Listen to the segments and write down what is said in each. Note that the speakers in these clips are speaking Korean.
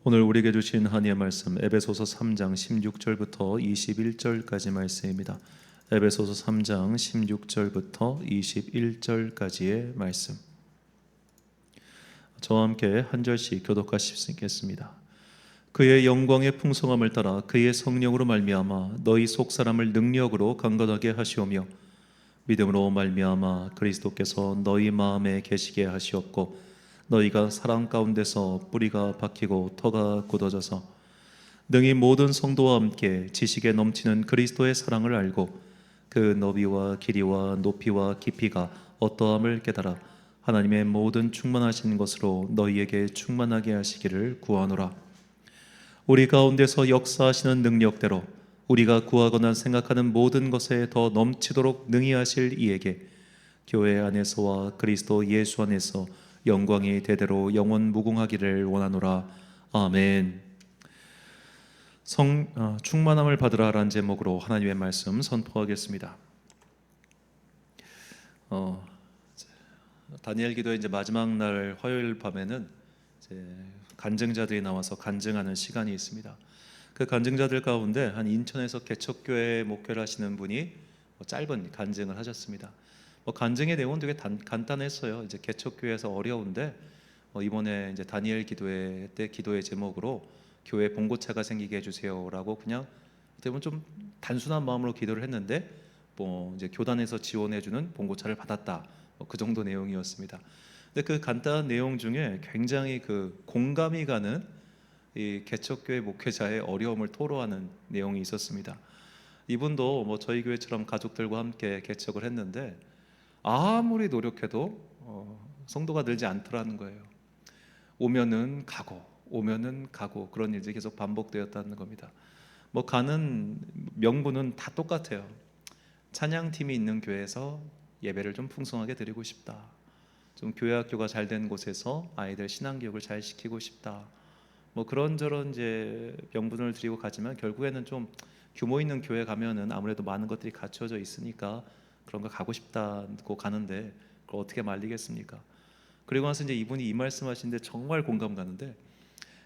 오늘 우리에게 주신 하나님의 말씀 에베소서 3장 16절부터 21절까지 말씀입니다. 에베소서 3장 16절부터 21절까지의 말씀. 저와 함께 한 절씩 교독하시겠습니다. 그의 영광의 풍성함을 따라 그의 성령으로 말미암아 너희 속 사람을 능력으로 강건하게 하시오며 믿음으로 말미암아 그리스도께서 너희 마음에 계시게 하시옵고 너희가 사랑 가운데서 뿌리가 박히고 터가 굳어져서 능히 모든 성도와 함께 지식에 넘치는 그리스도의 사랑을 알고 그 너비와 길이와 높이와 깊이가 어떠함을 깨달아 하나님의 모든 충만하신 것으로 너희에게 충만하게 하시기를 구하노라. 우리 가운데서 역사하시는 능력대로 우리가 구하거나 생각하는 모든 것에 더 넘치도록 능히 하실 이에게 교회 안에서와 그리스도 예수 안에서 영광이 대대로 영원 무궁하기를 원하노라. 아멘. 충만함을 받으라라는 제목으로 하나님의 말씀 선포하겠습니다. 다니엘 기도의 이제 마지막 날 화요일 밤에는 이제 간증자들이 나와서 간증하는 시간이 있습니다. 그 간증자들 가운데 한 인천에서 개척교회 목회를 하시는 분이 짧은 간증을 하셨습니다. 간증의 내용은 되게 간단했어요. 이제 개척교회에서 어려운데 이번에 이제 다니엘 기도회 때 기도의 제목으로 교회 봉고차가 생기게 해주세요라고 그냥 어떻게 보면 좀 단순한 마음으로 기도를 했는데 이제 교단에서 지원해주는 봉고차를 받았다. 그 정도 내용이었습니다. 근데 그 간단한 내용 중에 굉장히 그 공감이 가는 이 개척교회 목회자의 어려움을 토로하는 내용이 있었습니다. 이분도 저희 교회처럼 가족들과 함께 개척을 했는데 아무리 노력해도 성도가 늘지 않더라는 거예요. 오면은 가고 그런 일들이 계속 반복되었다는 겁니다. 가는 명분은 다 똑같아요. 찬양팀이 있는 교회에서 예배를 좀 풍성하게 드리고 싶다. 좀 교회 학교가 잘 된 곳에서 아이들 신앙교육을 잘 시키고 싶다. 그런저런 이제 명분을 드리고 가지만 결국에는 좀 규모 있는 교회 가면은 아무래도 많은 것들이 갖춰져 있으니까 그런 거 가고 싶다고 가는데 그걸 어떻게 말리겠습니까? 그리고 나서 이제 이분이 이 말씀하시는데 정말 공감 가는데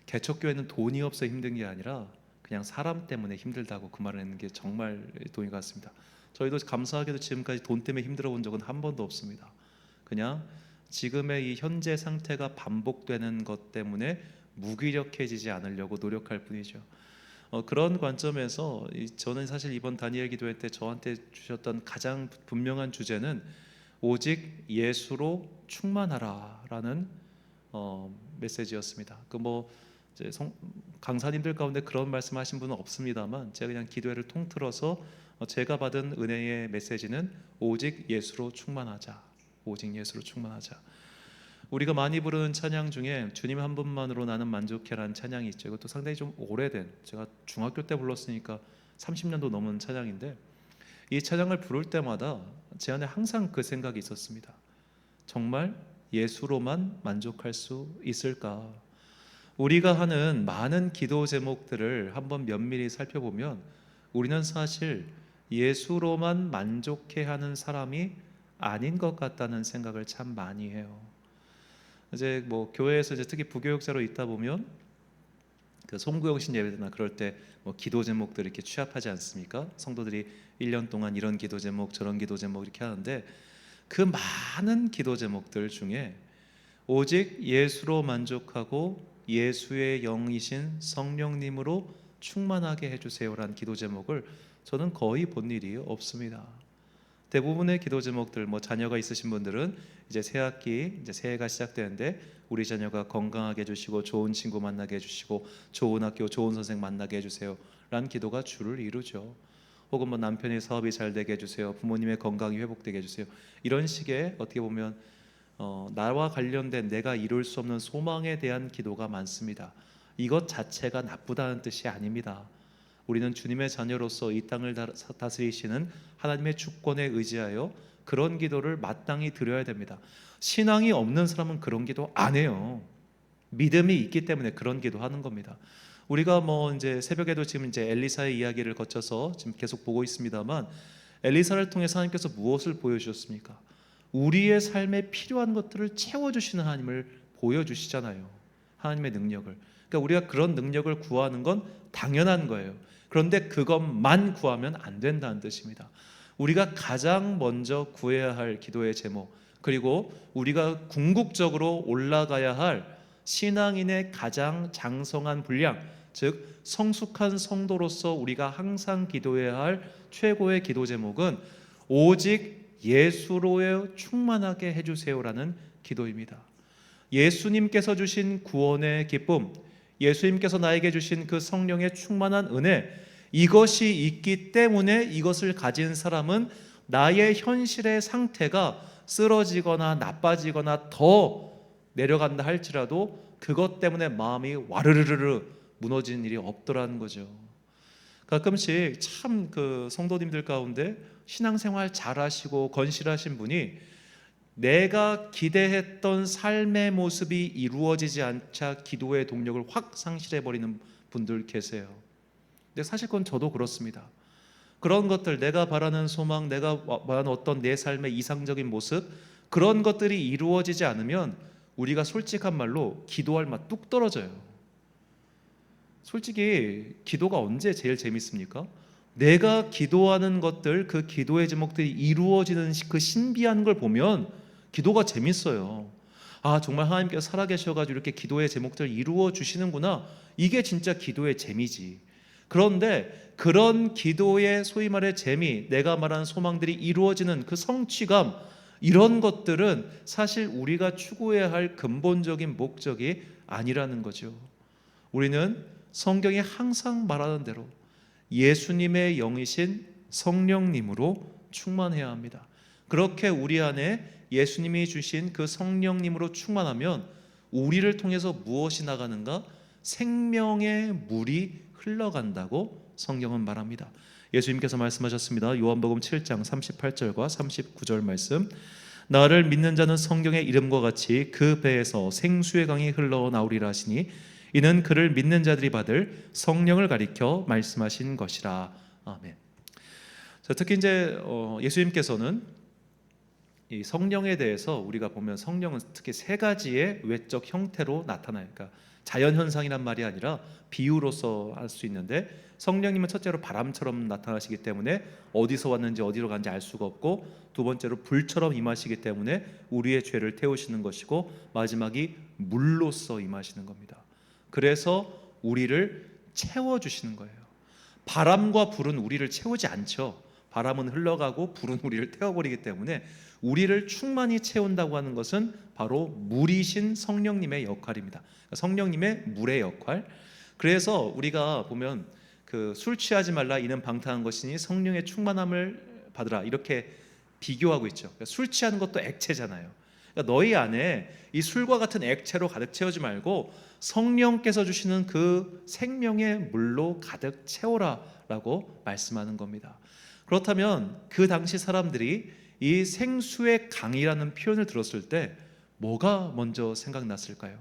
개척교회는 돈이 없어 힘든 게 아니라 그냥 사람 때문에 힘들다고 그 말을 했는 게 정말 동의 같습니다. 저희도 감사하게도 지금까지 돈 때문에 힘들어 본 적은 한 번도 없습니다. 그냥 지금의 이 현재 상태가 반복되는 것 때문에 무기력해지지 않으려고 노력할 뿐이죠. 그런 관점에서 저는 사실 이번 다니엘 기도회 때 저한테 주셨던 가장 분명한 주제는 오직 예수로 충만하라라는 메시지였습니다. 이제 강사님들 가운데 그런 말씀하신 분은 없습니다만 제가 그냥 기도회를 통틀어서 제가 받은 은혜의 메시지는 오직 예수로 충만하자. 오직 예수로 충만하자. 우리가 많이 부르는 찬양 중에 주님 한 분만으로 나는 만족해라는 찬양이 있죠. 이것도 상당히 좀 오래된, 제가 중학교 때 불렀으니까 30년도 넘은 찬양인데 이 찬양을 부를 때마다 제 안에 항상 그 생각이 있었습니다. 정말 예수로만 만족할 수 있을까? 우리가 하는 많은 기도 제목들을 한번 면밀히 살펴보면 우리는 사실 예수로만 만족해 하는 사람이 아닌 것 같다는 생각을 참 많이 해요. 이제 교회에서 이제 특히 부교육자로 있다 보면 그 송구영신 예배나 그럴 때 기도 제목들 이렇게 취합하지 않습니까? 성도들이 1년 동안 이런 기도 제목 저런 기도 제목 이렇게 하는데 그 많은 기도 제목들 중에 오직 예수로 만족하고 예수의 영이신 성령님으로 충만하게 해주세요라는 기도 제목을 저는 거의 본 일이 없습니다. 대부분의 기도 제목들 자녀가 있으신 분들은 이제 새 학기 이제 새해가 시작되는데 우리 자녀가 건강하게 해주시고 좋은 친구 만나게 해주시고 좋은 학교 좋은 선생 만나게 해주세요라는 기도가 주를 이루죠. 혹은 남편의 사업이 잘 되게 해주세요. 부모님의 건강이 회복되게 해주세요. 이런 식의 어떻게 보면 나와 관련된 내가 이룰 수 없는 소망에 대한 기도가 많습니다. 이것 자체가 나쁘다는 뜻이 아닙니다. 우리는 주님의 자녀로서 이 땅을 다스리시는 하나님의 주권에 의지하여 그런 기도를 마땅히 드려야 됩니다. 신앙이 없는 사람은 그런 기도 안 해요. 믿음이 있기 때문에 그런 기도하는 겁니다. 우리가 이제 새벽에도 지금 이제 엘리사의 이야기를 거쳐서 지금 계속 보고 있습니다만 엘리사를 통해서 하나님께서 무엇을 보여주셨습니까? 우리의 삶에 필요한 것들을 채워주시는 하나님을 보여주시잖아요. 하나님의 능력을. 그러니까 우리가 그런 능력을 구하는 건 당연한 거예요. 그런데 그것만 구하면 안 된다는 뜻입니다. 우리가 가장 먼저 구해야 할 기도의 제목, 그리고 우리가 궁극적으로 올라가야 할 신앙인의 가장 장성한 분량, 즉 성숙한 성도로서 우리가 항상 기도해야 할 최고의 기도 제목은 오직 예수로의 충만하게 해주세요라는 기도입니다. 예수님께서 주신 구원의 기쁨, 예수님께서 나에게 주신 그 성령의 충만한 은혜, 이것이 있기 때문에 이것을 가진 사람은 나의 현실의 상태가 쓰러지거나 나빠지거나 더 내려간다 할지라도 그것 때문에 마음이 와르르르 무너지는 일이 없더라는 거죠. 가끔씩 참 그 성도님들 가운데 신앙생활 잘하시고 건실하신 분이 내가 기대했던 삶의 모습이 이루어지지 않자 기도의 동력을 확 상실해버리는 분들 계세요. 근데 사실 그건 저도 그렇습니다. 그런 것들, 내가 바라는 소망, 내가 바라는 어떤 내 삶의 이상적인 모습, 그런 것들이 이루어지지 않으면 우리가 솔직한 말로 기도할 맛 뚝 떨어져요. 솔직히 기도가 언제 제일 재밌습니까? 내가 기도하는 것들, 그 기도의 제목들이 이루어지는 그 신비한 걸 보면 기도가 재밌어요. 아, 정말 하나님께서 살아계셔가지고 이렇게 기도의 제목들을 이루어 주시는구나. 이게 진짜 기도의 재미지. 그런데 그런 기도의 소위 말해 재미, 내가 말하는 소망들이 이루어지는 그 성취감, 이런 것들은 사실 우리가 추구해야 할 근본적인 목적이 아니라는 거죠. 우리는 성경이 항상 말하는 대로 예수님의 영이신 성령님으로 충만해야 합니다. 그렇게 우리 안에 예수님이 주신 그 성령님으로 충만하면 우리를 통해서 무엇이 나가는가? 생명의 물이 흘러간다고 성경은 말합니다. 예수님께서 말씀하셨습니다. 요한복음 7장 38절과 39절 말씀, 나를 믿는 자는 성경의 이름과 같이 그 배에서 생수의 강이 흘러나오리라 하시니 이는 그를 믿는 자들이 받을 성령을 가리켜 말씀하신 것이라. 아멘. 자, 특히 이제 예수님께서는 이 성령에 대해서 우리가 보면 성령은 특히 세 가지의 외적 형태로 나타나요. 그러니까 자연 현상이란 말이 아니라 비유로서 할 수 있는데, 성령님은 첫째로 바람처럼 나타나시기 때문에 어디서 왔는지 어디로 간지 알 수가 없고, 두 번째로 불처럼 임하시기 때문에 우리의 죄를 태우시는 것이고, 마지막이 물로서 임하시는 겁니다. 그래서 우리를 채워주시는 거예요. 바람과 불은 우리를 채우지 않죠. 바람은 흘러가고 불은 우리를 태워버리기 때문에 우리를 충만히 채운다고 하는 것은 바로 물이신 성령님의 역할입니다. 성령님의 물의 역할. 그래서 우리가 보면 그 술 취하지 말라 이는 방탕한 것이니 성령의 충만함을 받으라 이렇게 비교하고 있죠. 그러니까 술 취하는 것도 액체잖아요. 그러니까 너희 안에 이 술과 같은 액체로 가득 채우지 말고 성령께서 주시는 그 생명의 물로 가득 채워라라고 말씀하는 겁니다. 그렇다면 그 당시 사람들이 이 생수의 강이라는 표현을 들었을 때 뭐가 먼저 생각났을까요?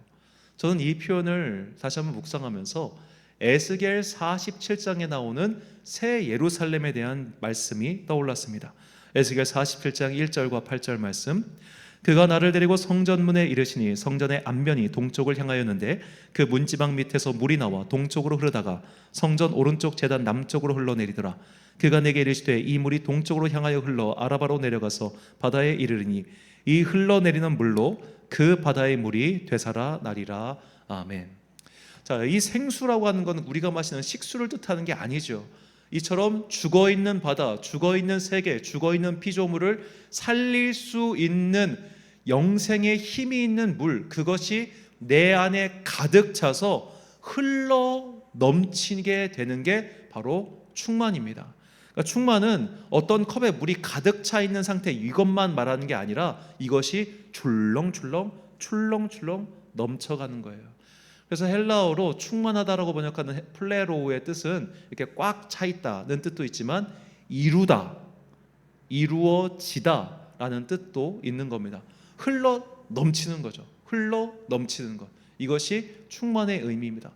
저는 이 표현을 다시 한번 묵상하면서 에스겔 47장에 나오는 새 예루살렘에 대한 말씀이 떠올랐습니다. 에스겔 47장 1절과 8절 말씀, 그가 나를 데리고 성전문에 이르시니 성전의 앞면이 동쪽을 향하였는데 그 문지방 밑에서 물이 나와 동쪽으로 흐르다가 성전 오른쪽 제단 남쪽으로 흘러내리더라. 그가 내게 이르시되 이 물이 동쪽으로 향하여 흘러 아라바로 내려가서 바다에 이르르니 이 흘러내리는 물로 그 바다의 물이 되살아 나리라. 아멘. 자, 이 생수라고 하는 것은 우리가 마시는 식수를 뜻하는 게 아니죠. 이처럼 죽어있는 바다, 죽어있는 세계, 죽어있는 피조물을 살릴 수 있는 영생의 힘이 있는 물, 그것이 내 안에 가득 차서 흘러 넘치게 되는 게 바로 충만입니다. 그러니까 충만은 어떤 컵에 물이 가득 차 있는 상태, 이것만 말하는 게 아니라 이것이 출렁출렁 넘쳐가는 거예요. 그래서 헬라어로 충만하다라고 번역하는 플레로우의 뜻은 이렇게 꽉 차 있다는 뜻도 있지만 이루다, 이루어지다라는 뜻도 있는 겁니다. 흘러 넘치는 거죠. 흘러 넘치는 것, 이것이 충만의 의미입니다.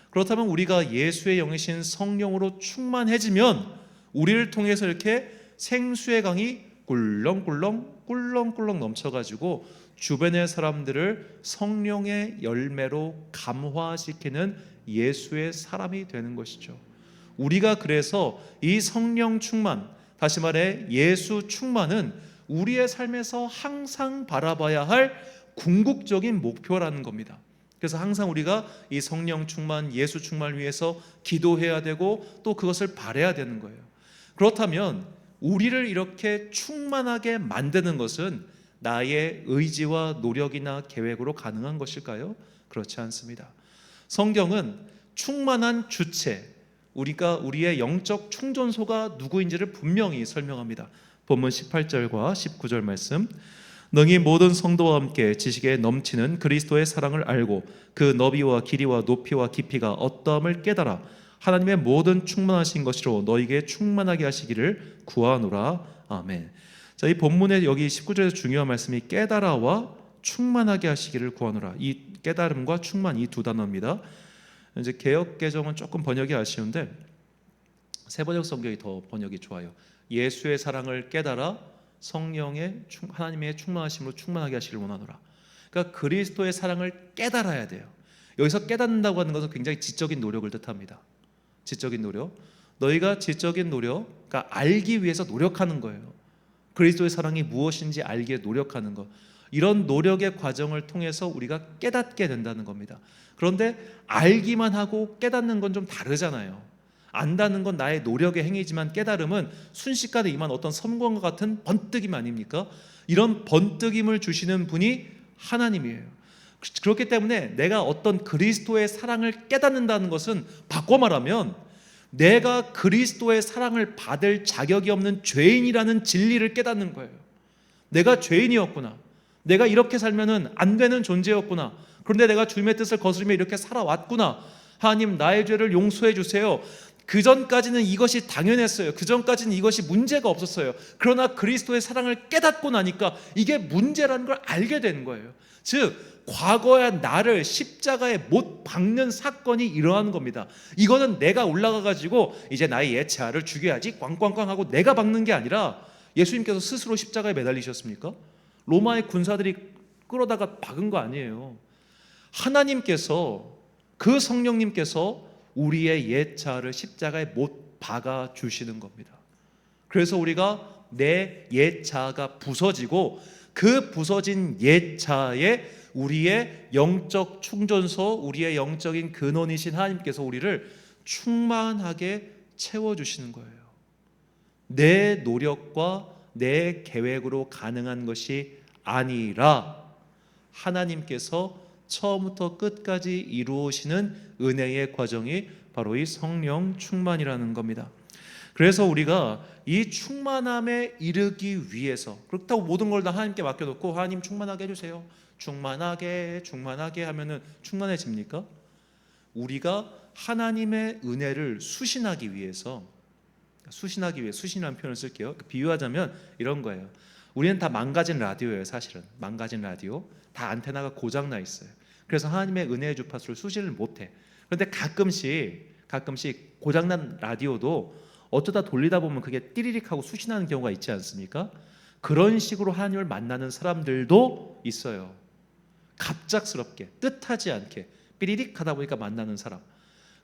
그렇다면 우리가 예수의 영이신 성령으로 충만해지면 우리를 통해서 이렇게 생수의 강이 꿀렁꿀렁 넘쳐가지고 주변의 사람들을 성령의 열매로 감화시키는 예수의 사람이 되는 것이죠. 우리가 그래서 이 성령 충만, 다시 말해 예수 충만은 우리의 삶에서 항상 바라봐야 할 궁극적인 목표라는 겁니다. 그래서 항상 우리가 이 성령 충만, 예수 충만을 위해서 기도해야 되고 또 그것을 바라야 되는 거예요. 그렇다면 우리를 이렇게 충만하게 만드는 것은 나의 의지와 노력이나 계획으로 가능한 것일까요? 그렇지 않습니다. 성경은 충만한 주체, 우리의 영적 충전소가 누구인지를 분명히 설명합니다. 본문 18절과 19절 말씀, 너희 모든 성도와 함께 지식에 넘치는 그리스도의 사랑을 알고 그 너비와 길이와 높이와 깊이가 어떠함을 깨달아 하나님의 모든 충만하신 것으로 너희에게 충만하게 하시기를 구하노라. 아멘. 자, 이 본문의 여기 19절에서 중요한 말씀이 깨달아와 충만하게 하시기를 구하노라. 이 깨달음과 충만, 이 두 단어입니다. 이제 개역 개정은 조금 번역이 아쉬운데 세번역 성경이 더 번역이 좋아요. 예수의 사랑을 깨달아 성령의 하나님의 충만하심으로 충만하게 하시기를 원하노라. 그러니까 그리스도의 사랑을 깨달아야 돼요. 여기서 깨닫는다고 하는 것은 굉장히 지적인 노력을 뜻합니다. 지적인 노력. 너희가 지적인 노력, 그러니까 알기 위해서 노력하는 거예요. 그리스도의 사랑이 무엇인지 알기에 노력하는 것. 이런 노력의 과정을 통해서 우리가 깨닫게 된다는 겁니다. 그런데 알기만 하고 깨닫는 건 좀 다르잖아요. 안다는 건 나의 노력의 행위지만 깨달음은 순식간에 임한 어떤 선권과 같은 번뜩임 아닙니까? 이런 번뜩임을 주시는 분이 하나님이에요. 그렇기 때문에 내가 어떤 그리스도의 사랑을 깨닫는다는 것은 바꿔 말하면 내가 그리스도의 사랑을 받을 자격이 없는 죄인이라는 진리를 깨닫는 거예요. 내가 죄인이었구나. 내가 이렇게 살면은 안 되는 존재였구나. 그런데 내가 주님의 뜻을 거스르며 이렇게 살아왔구나. 하나님, 나의 죄를 용서해 주세요. 그 전까지는 이것이 당연했어요. 그 전까지는 이것이 문제가 없었어요. 그러나 그리스도의 사랑을 깨닫고 나니까 이게 문제라는 걸 알게 된 거예요. 즉 과거의 나를 십자가에 못 박는 사건이 일어나는 겁니다. 이거는 내가 올라가 가지고 이제 나의 예체아를 죽여야지 꽝꽝꽝 하고 내가 박는 게 아니라, 예수님께서 스스로 십자가에 매달리셨습니까? 로마의 군사들이 끌어다가 박은 거 아니에요. 하나님께서, 그 성령님께서 우리의 옛자를 십자가에 못 박아 주시는 겁니다. 그래서 우리가 내 옛자가 부서지고 그 부서진 옛자에 우리의 영적 충전소, 우리의 영적인 근원이신 하나님께서 우리를 충만하게 채워주시는 거예요. 내 노력과 내 계획으로 가능한 것이 아니라 하나님께서 처음부터 끝까지 이루어지는 은혜의 과정이 바로 이 성령 충만이라는 겁니다. 그래서 우리가 이 충만함에 이르기 위해서, 그렇다고 모든 걸 다 하나님께 맡겨놓고 하나님 충만하게 해주세요, 충만하게 하면은 충만해집니까? 우리가 하나님의 은혜를 수신하기 위해서, 수신이라는 표현을 쓸게요. 비유하자면 이런 거예요. 우리는 다 망가진 라디오예요. 사실은 망가진 라디오, 다 안테나가 고장나 있어요. 그래서 하나님의 은혜의 주파수를 수신을 못해. 그런데 가끔씩 고장난 라디오도 어쩌다 돌리다 보면 그게 띠리릭 하고 수신하는 경우가 있지 않습니까? 그런 식으로 하나님을 만나는 사람들도 있어요. 갑작스럽게, 뜻하지 않게 삐리릭 하다 보니까 만나는 사람.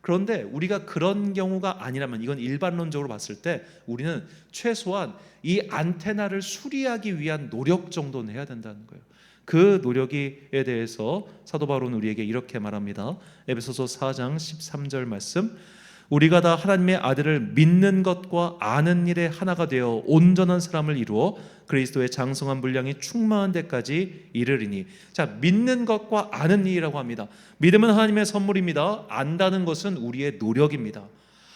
그런데 우리가 그런 경우가 아니라면, 이건 일반론적으로 봤을 때 우리는 최소한 이 안테나를 수리하기 위한 노력 정도는 해야 된다는 거예요. 그 노력에 대해서 사도 바울은 우리에게 이렇게 말합니다. 에베소서 4장 13절 말씀, 우리가 다 하나님의 아들을 믿는 것과 아는 일에 하나가 되어 온전한 사람을 이루어 그리스도의 장성한 분량이 충만한 데까지 이르리니. 자, 믿는 것과 아는 일이라고 합니다. 믿음은 하나님의 선물입니다. 안다는 것은 우리의 노력입니다.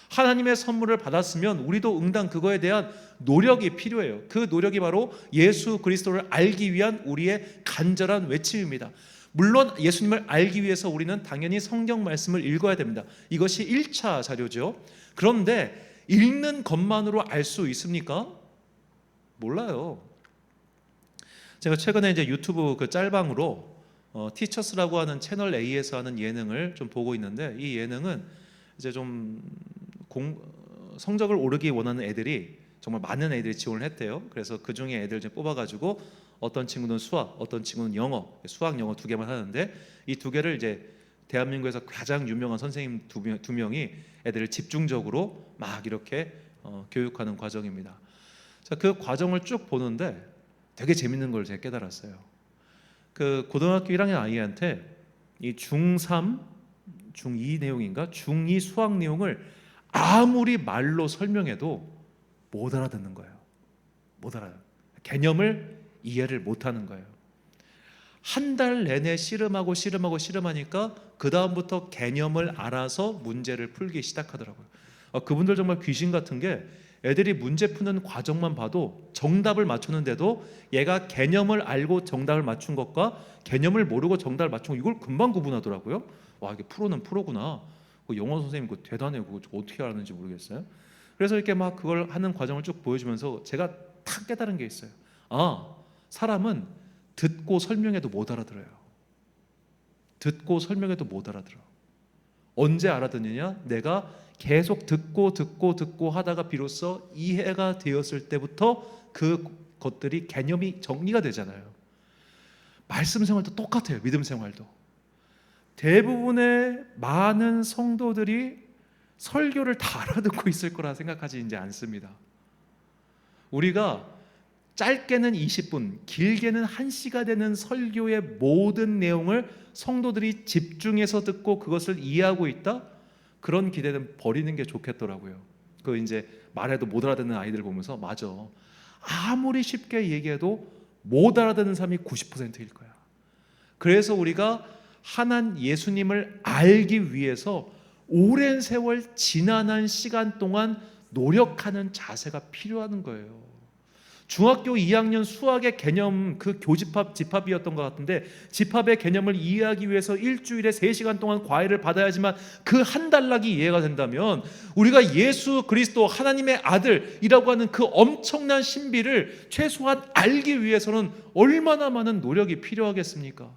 하나님의 선물을 받았으면 우리도 응당 그거에 대한 노력이 필요해요. 그 노력이 바로 예수 그리스도를 알기 위한 우리의 간절한 외침입니다. 물론 예수님을 알기 위해서 우리는 당연히 성경 말씀을 읽어야 됩니다. 이것이 1차 자료죠. 그런데 읽는 것만으로 알 수 있습니까? 몰라요. 제가 최근에 이제 유튜브 그 짤방으로 티처스라고 하는 채널 A에서 하는 예능을 좀 보고 있는데, 이 예능은 이제 좀 성적을 오르기 원하는 애들이, 정말 많은 애들이 지원을 했대요. 그래서 그 중에 애들 좀 뽑아가지고 어떤 친구는 수학, 어떤 친구는 영어, 수학, 영어 두 개만 하는데 이 두 개를 이제 대한민국에서 가장 유명한 선생님 두 명이 애들을 집중적으로 막 이렇게 교육하는 과정입니다. 자, 그 과정을 쭉 보는데 되게 재밌는 걸 제가 깨달았어요. 그 고등학교 1학년 아이한테 이 중3, 중2 내용인가? 중2 수학 내용을 아무리 말로 설명해도 못 알아듣는 거예요. 못 알아요. 개념을 이해를 못 하는 거예요. 한 달 내내 씨름하니까 그 다음부터 개념을 알아서 문제를 풀기 시작하더라고요. 그분들 정말 귀신 같은 게 애들이 문제 푸는 과정만 봐도 정답을 맞추는데도 얘가 개념을 알고 정답을 맞춘 것과 개념을 모르고 정답을 맞춘 거 이걸 금방 구분하더라고요. 와, 이게 프로는 프로구나. 영어 선생님 그거 대단해요. 그거 어떻게 알았는지 모르겠어요. 그래서 이렇게 막 그걸 하는 과정을 쭉 보여주면서 제가 탁 깨달은 게 있어요. 사람은 듣고 설명해도 못 알아들어요. 듣고 설명해도 못 알아들어. 언제 알아듣느냐? 내가 계속 듣고 하다가 비로소 이해가 되었을 때부터 그 것들이 개념이 정리가 되잖아요. 말씀 생활도 똑같아요. 믿음 생활도. 대부분의 많은 성도들이 설교를 다 알아듣고 있을 거라 생각하지 이제 않습니다. 우리가 짧게는 20분, 길게는 1시가 되는 설교의 모든 내용을 성도들이 집중해서 듣고 그것을 이해하고 있다? 그런 기대는 버리는 게 좋겠더라고요. 그 이제 말해도 못 알아듣는 아이들 보면서 맞아. 아무리 쉽게 얘기해도 못 알아듣는 사람이 90%일 거야. 그래서 우리가 하나님 예수님을 알기 위해서 오랜 세월 지난한 시간 동안 노력하는 자세가 필요한 거예요. 중학교 2학년 수학의 개념 그 집합이었던 것 같은데 집합의 개념을 이해하기 위해서 일주일에 3시간 동안 과외를 받아야지만 그 한 단락이 이해가 된다면 우리가 예수 그리스도 하나님의 아들이라고 하는 그 엄청난 신비를 최소한 알기 위해서는 얼마나 많은 노력이 필요하겠습니까?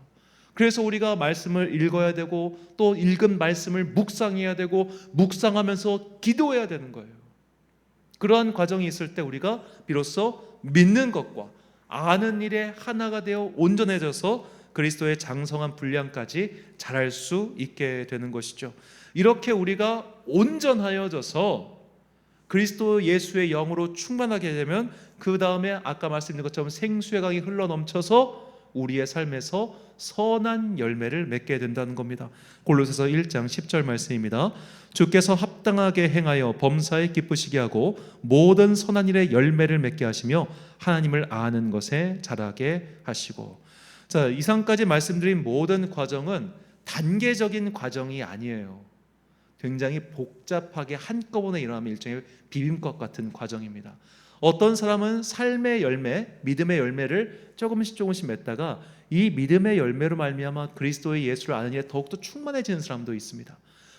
그래서 우리가 말씀을 읽어야 되고 또 읽은 말씀을 묵상해야 되고 묵상하면서 기도해야 되는 거예요. 그러한 과정이 있을 때 우리가 비로소 믿는 것과 아는 일에 하나가 되어 온전해져서 그리스도의 장성한 분량까지 자랄 수 있게 되는 것이죠. 이렇게 우리가 온전하여져서 그리스도 예수의 영으로 충만하게 되면 그 다음에 아까 말씀드린 것처럼 생수의 강이 흘러넘쳐서 우리의 삶에서 선한 열매를 맺게 된다는 겁니다. 골로새서 1장 10절 말씀입니다. 주께서 합당하게 행하여 범사에 기쁘시게 하고 모든 선한 일에 열매를 맺게 하시며 하나님을 아는 것에 자라게 하시고. 자, 이상까지 말씀드린 모든 과정은 단계적인 과정이 아니에요. 굉장히 복잡하게 한꺼번에 일어나면 일종의 비빔밥 같은 과정입니다. 어떤 사람은 삶의 열매, 믿음의 열매를 조금씩 맺다가 이 믿음의 열매로 말미암아 그리스도의 예수를 아는 일에 더욱더 충만해지는 사람도 있습니다.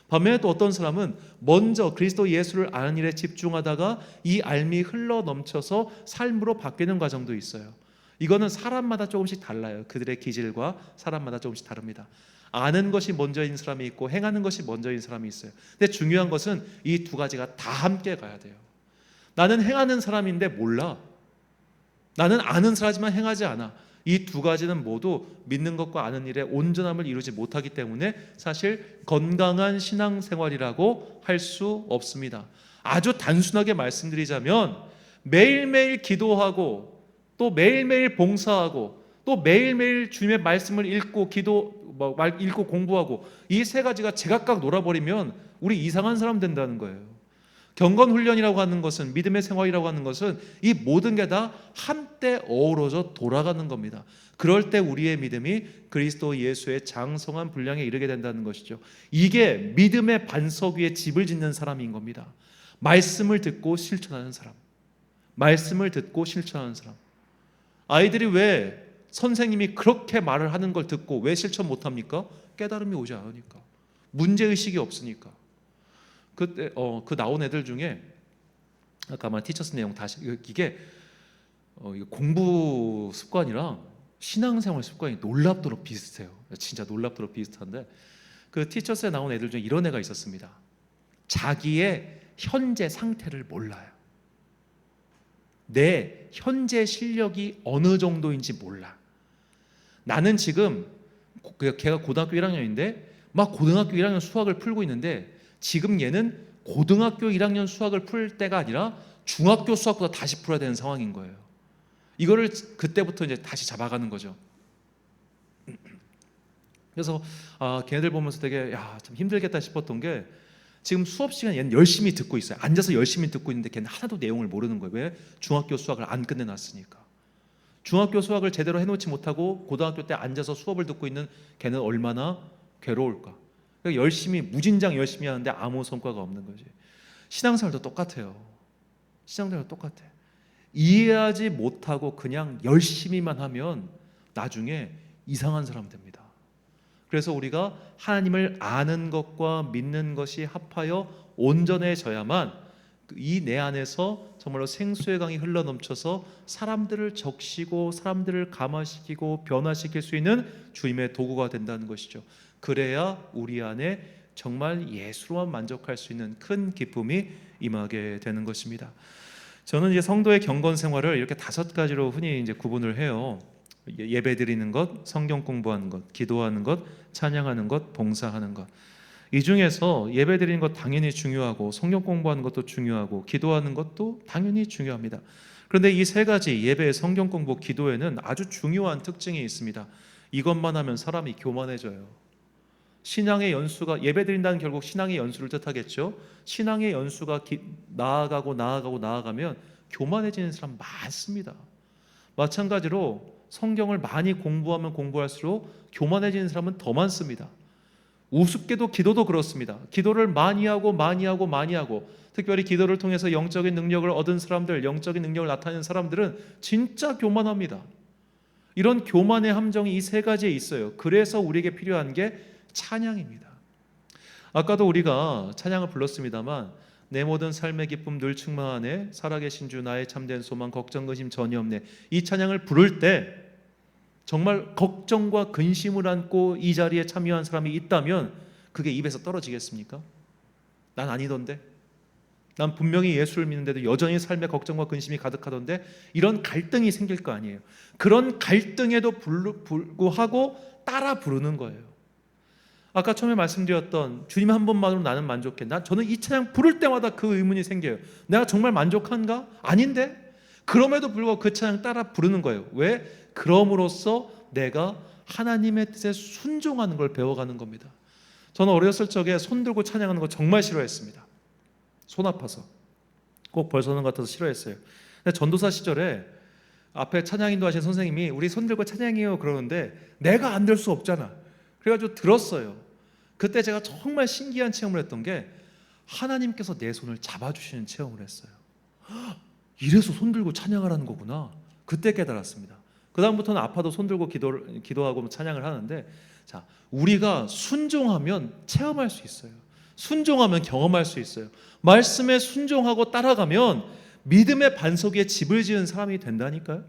반면에 또 어떤 사람은 먼저 그리스도 예수를 아는 일에 집중하다가 이 알미 흘러 넘쳐서 삶으로 바뀌는 과정도 있어요. 이거는 사람마다 조금씩 달라요. 그들의 기질과 사람마다 조금씩 다릅니다. 아는 것이 먼저인 사람이 있고 행하는 것이 먼저인 사람이 있어요. 근데 중요한 것은 이 두 가지가 다 함께 가야 돼요. 나는 행하는 사람인데 몰라. 나는 아는 사람이지만 행하지 않아. 이 두 가지는 모두 믿는 것과 아는 일에 온전함을 이루지 못하기 때문에 사실 건강한 신앙생활이라고 할 수 없습니다. 아주 단순하게 말씀드리자면 매일매일 기도하고 또 매일매일 봉사하고 또 매일매일 주님의 말씀을 읽고 읽고 공부하고 이 세 가지가 제각각 놀아버리면 우리 이상한 사람 된다는 거예요. 경건훈련이라고 하는 것은, 믿음의 생활이라고 하는 것은 이 모든 게 다 한때 어우러져 돌아가는 겁니다. 그럴 때 우리의 믿음이 그리스도 예수의 장성한 분량에 이르게 된다는 것이죠. 이게 믿음의 반석 위에 집을 짓는 사람인 겁니다. 말씀을 듣고 실천하는 사람. 말씀을 듣고 실천하는 사람. 아이들이 왜 선생님이 그렇게 말을 하는 걸 듣고 왜 실천 못합니까? 깨달음이 오지 않으니까. 문제의식이 없으니까. 그때 그 나온 애들 중에 아까 말 티처스 내용 다시 이게 공부 습관이랑 신앙생활 습관이 놀랍도록 비슷해요. 진짜 놀랍도록 비슷한데 그 티처스에 나온 애들 중에 이런 애가 있었습니다. 자기의 현재 상태를 몰라요. 내 현재 실력이 어느 정도인지 몰라. 나는 지금 걔가 고등학교 1학년인데 막 고등학교 1학년 수학을 풀고 있는데 지금 얘는 고등학교 1학년 수학을 풀 때가 아니라 중학교 수학보다 다시 풀어야 되는 상황인 거예요. 이거를 그때부터 이제 다시 잡아가는 거죠. 그래서 걔네들 보면서 되게 참 힘들겠다 싶었던 게 지금 수업 시간 얘는 열심히 듣고 있어요. 앉아서 열심히 듣고 있는데 걔는 하나도 내용을 모르는 거예요. 왜? 중학교 수학을 안 끝내놨으니까. 중학교 수학을 제대로 해놓지 못하고 고등학교 때 앉아서 수업을 듣고 있는 걔는 얼마나 괴로울까. 그러니까 열심히 무진장 열심히 하는데 아무 성과가 없는 거지. 신앙생활도 똑같아요. 신앙생활도 똑같아. 이해하지 못하고 그냥 열심히만 하면 나중에 이상한 사람 됩니다. 그래서 우리가 하나님을 아는 것과 믿는 것이 합하여 온전해져야만 이 내 안에서 정말로 생수의 강이 흘러넘쳐서 사람들을 적시고 사람들을 감화시키고 변화시킬 수 있는 주님의 도구가 된다는 것이죠. 그래야 우리 안에 정말 예수로만 만족할 수 있는 큰 기쁨이 임하게 되는 것입니다. 저는 이제 성도의 경건 생활을 이렇게 5가지로 흔히 이제 구분을 해요. 예배 드리는 것, 성경 공부하는 것, 기도하는 것, 찬양하는 것, 봉사하는 것. 이 중에서 예배 드리는 것 당연히 중요하고 성경 공부하는 것도 중요하고 기도하는 것도 당연히 중요합니다. 그런데 이 3가지 예배, 성경 공부, 기도에는 아주 중요한 특징이 있습니다. 이것만 하면 사람이 교만해져요. 신앙의 연수가, 예배 드린다는 결국 신앙의 연수를 뜻하겠죠. 신앙의 연수가 나아가면 교만해지는 사람 많습니다. 마찬가지로 성경을 많이 공부하면 공부할수록 교만해지는 사람은 더 많습니다. 우습게도 기도도 그렇습니다. 기도를 많이 하고 특별히 기도를 통해서 영적인 능력을 얻은 사람들, 영적인 능력을 나타내는 사람들은 진짜 교만합니다. 이런 교만의 함정이 이 3가지에 있어요. 그래서 우리에게 필요한 게 찬양입니다. 아까도 우리가 찬양을 불렀습니다만 내 모든 삶의 기쁨 늘 충만하네, 살아계신 주 나의 참된 소망, 걱정 근심 전혀 없네. 이 찬양을 부를 때 정말 걱정과 근심을 안고 이 자리에 참여한 사람이 있다면 그게 입에서 떨어지겠습니까? 난 아니던데, 난 분명히 예수를 믿는데도 여전히 삶에 걱정과 근심이 가득하던데, 이런 갈등이 생길 거 아니에요. 그런 갈등에도 불구하고 따라 부르는 거예요. 아까 처음에 말씀드렸던 주님 한 분만으로 나는 만족해. 저는 이 찬양 부를 때마다 그 의문이 생겨요. 내가 정말 만족한가? 아닌데? 그럼에도 불구하고 그 찬양 따라 부르는 거예요. 왜? 그럼으로써 내가 하나님의 뜻에 순종하는 걸 배워가는 겁니다. 저는 어렸을 적에 손 들고 찬양하는 거 정말 싫어했습니다. 손 아파서, 꼭 벌서는 같아서 싫어했어요. 근데 전도사 시절에 앞에 찬양인도 하신 선생님이 우리 손 들고 찬양해요 그러는데 내가 안 들 수 없잖아. 그래가지고 들었어요. 그때 제가 정말 신기한 체험을 했던 게 하나님께서 내 손을 잡아주시는 체험을 했어요. 이래서 손 들고 찬양하라는 거구나. 그때 깨달았습니다. 그 다음부터는 아파도 손 들고 기도하고 찬양을 하는데, 자, 우리가 순종하면 체험할 수 있어요. 순종하면 경험할 수 있어요. 말씀에 순종하고 따라가면 믿음의 반석 위에 집을 지은 사람이 된다니까요.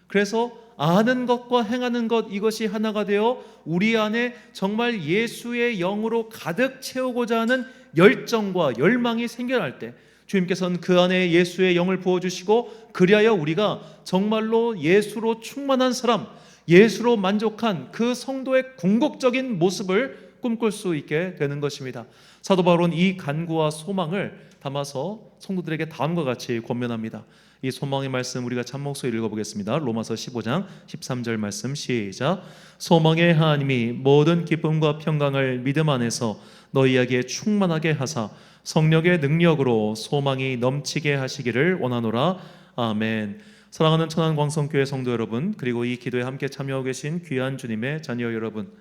그래서 아는 것과 행하는 것, 이것이 하나가 되어 우리 안에 정말 예수의 영으로 가득 채우고자 하는 열정과 열망이 생겨날 때 주님께서는 그 안에 예수의 영을 부어주시고, 그리하여 우리가 정말로 예수로 충만한 사람, 예수로 만족한 그 성도의 궁극적인 모습을 꿈꿀 수 있게 되는 것입니다. 사도 바울은 이 간구와 소망을 담아서 성도들에게 다음과 같이 권면합니다. 이 소망의 말씀 우리가 참목소 읽어보겠습니다. 로마서 15장 13절 말씀 시작. 소망의 하나님이 모든 기쁨과 평강을 믿음 안에서 너희에게 충만하게 하사 성령의 능력으로 소망이 넘치게 하시기를 원하노라. 아멘. 사랑하는 천안광성교회 성도 여러분, 그리고 이 기도에 함께 참여하고 계신 귀한 주님의 자녀 여러분,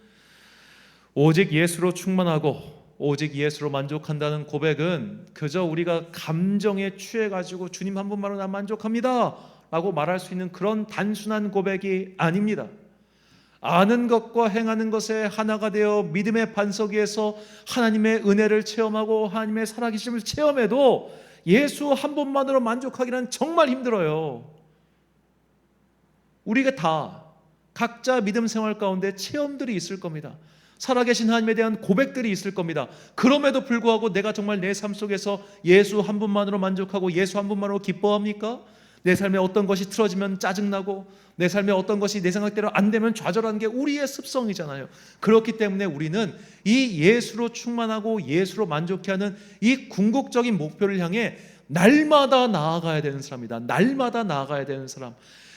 오직 예수로 충만하고 오직 예수로 만족한다는 고백은 그저 우리가 감정에 취해가지고 주님 한 분만으로 난 만족합니다 라고 말할 수 있는 그런 단순한 고백이 아닙니다. 아는 것과 행하는 것에 하나가 되어 믿음의 반석 위에서 하나님의 은혜를 체험하고 하나님의 살아계심을 체험해도 예수 한 분만으로 만족하기는 정말 힘들어요. 우리가 다 각자 믿음 생활 가운데 체험들이 있을 겁니다. 살아계신 하나님에 대한 고백들이 있을 겁니다. 그럼에도 불구하고 내가 정말 내 삶 속에서 예수 한 분만으로 만족하고 예수 한 분만으로 기뻐합니까? 내 삶에 어떤 것이 틀어지면 짜증나고 내 삶에 어떤 것이 내 생각대로 안 되면 좌절하는 게 우리의 습성이잖아요. 그렇기 때문에 우리는 이 예수로 충만하고 예수로 만족해 하는 이 궁극적인 목표를 향해 날마다 나아가야 되는 사람이다. 날마다 나아가야 되는 사람.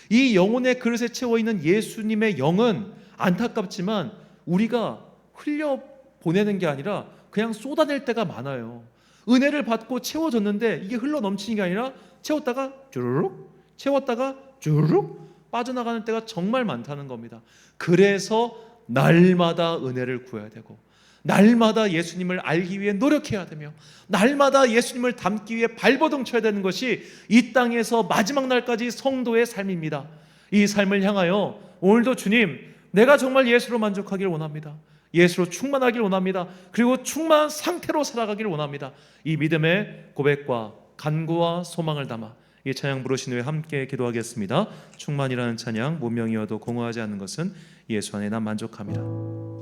이 영혼의 그릇에 채워 있는 예수님의 영은 안타깝지만 우리가 흘려 보내는 게 아니라 그냥 쏟아낼 때가 많아요. 은혜를 받고 채워졌는데 이게 흘러 넘치는 게 아니라 채웠다가 주르륵, 채웠다가 주르륵 빠져나가는 때가 정말 많다는 겁니다. 그래서 날마다 은혜를 구해야 되고 날마다 예수님을 알기 위해 노력해야 되며 날마다 예수님을 닮기 위해 발버둥 쳐야 되는 것이 이 땅에서 마지막 날까지 성도의 삶입니다. 이 삶을 향하여 오늘도 주님, 내가 정말 예수로 만족하기를 원합니다. 예수로 충만하기를 원합니다. 그리고 충만한 상태로 살아가기를 원합니다. 이 믿음의 고백과 간구와 소망을 담아 이 찬양 부르신 후에 함께 기도하겠습니다. 충만이라는 찬양, 문명이어도 공허하지 않는 것은 예수 안에 난 만족합니다.